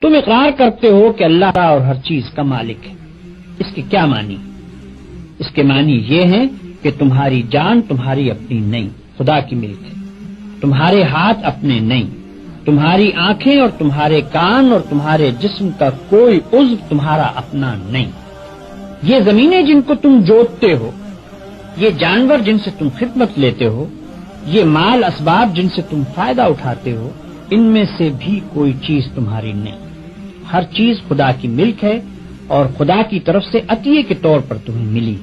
تم اقرار کرتے ہو کہ اللہ اور ہر چیز کا مالک ہے. اس کے کیا معنی؟ اس کے معنی یہ ہیں کہ تمہاری جان تمہاری اپنی نہیں، خدا کی ملک ہے. تمہارے ہاتھ اپنے نہیں، تمہاری آنکھیں اور تمہارے کان اور تمہارے جسم کا کوئی عضو تمہارا اپنا نہیں. یہ زمینیں جن کو تم جوتتے ہو، یہ جانور جن سے تم خدمت لیتے ہو، یہ مال اسباب جن سے تم فائدہ اٹھاتے ہو، ان میں سے بھی کوئی چیز تمہاری نہیں. ہر چیز خدا کی ملک ہے اور خدا کی طرف سے عطیے کے طور پر تمہیں ملی.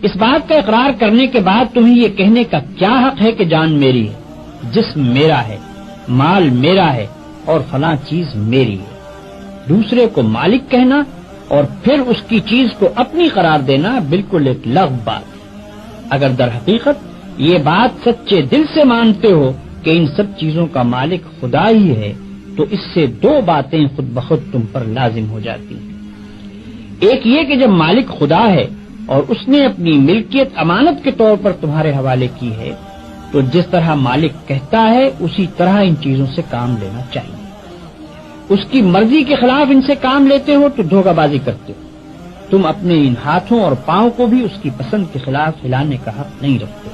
اس بات کا اقرار کرنے کے بعد تمہیں یہ کہنے کا کیا حق ہے کہ جان میری ہے، جسم میرا ہے، مال میرا ہے اور فلاں چیز میری ہے. دوسرے کو مالک کہنا اور پھر اس کی چیز کو اپنی قرار دینا بالکل ایک لغو بات ہے. اگر در حقیقت یہ بات سچے دل سے مانتے ہو کہ ان سب چیزوں کا مالک خدا ہی ہے تو اس سے دو باتیں خود بخود تم پر لازم ہو جاتی ہیں. ایک یہ کہ جب مالک خدا ہے اور اس نے اپنی ملکیت امانت کے طور پر تمہارے حوالے کی ہے تو جس طرح مالک کہتا ہے اسی طرح ان چیزوں سے کام لینا چاہیے. اس کی مرضی کے خلاف ان سے کام لیتے ہو تو دھوکہ بازی کرتے ہو. تم اپنے ان ہاتھوں اور پاؤں کو بھی اس کی پسند کے خلاف ہلانے کا حق نہیں رکھتے.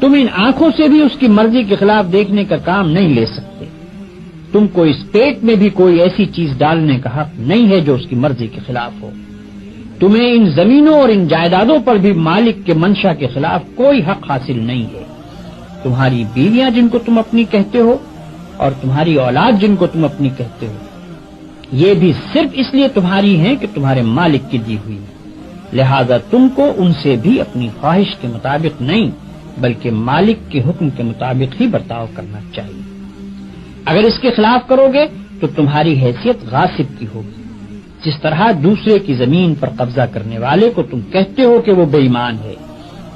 تم ان آنکھوں سے بھی اس کی مرضی کے خلاف دیکھنے کا کام نہیں لے سکتے. تم کو اس پیٹ میں بھی کوئی ایسی چیز ڈالنے کا حق نہیں ہے جو اس کی مرضی کے خلاف ہو. تمہیں ان زمینوں اور ان جائیدادوں پر بھی مالک کے منشا کے خلاف کوئی حق حاصل نہیں ہے. تمہاری بیویاں جن کو تم اپنی کہتے ہو اور تمہاری اولاد جن کو تم اپنی کہتے ہو، یہ بھی صرف اس لیے تمہاری ہیں کہ تمہارے مالک کی دی ہوئی ہے. لہذا تم کو ان سے بھی اپنی خواہش کے مطابق نہیں بلکہ مالک کے حکم کے مطابق ہی برتاؤ کرنا چاہیے. اگر اس کے خلاف کرو گے تو تمہاری حیثیت غاصب کی ہوگی. جس طرح دوسرے کی زمین پر قبضہ کرنے والے کو تم کہتے ہو کہ وہ بے ایمان ہے،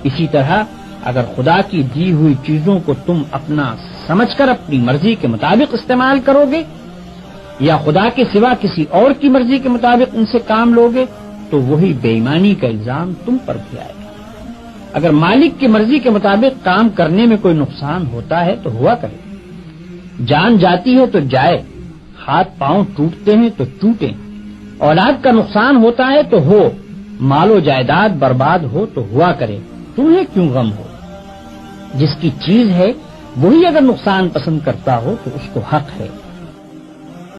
اسی طرح اگر خدا کی دی ہوئی چیزوں کو تم اپنا سمجھ کر اپنی مرضی کے مطابق استعمال کرو گے یا خدا کے سوا کسی اور کی مرضی کے مطابق ان سے کام لو گے تو وہی بے ایمانی کا الزام تم پر بھی آئے گا. اگر مالک کی مرضی کے مطابق کام کرنے میں کوئی نقصان ہوتا ہے تو ہوا کرے. جان جاتی ہے تو جائے، ہاتھ پاؤں ٹوٹتے ہیں تو ٹوٹیں، اولاد کا نقصان ہوتا ہے تو ہو، مال و جائیداد برباد ہو تو ہوا کرے. تمہیں کیوں غم ہو؟ جس کی چیز ہے وہی اگر نقصان پسند کرتا ہو تو اس کو حق ہے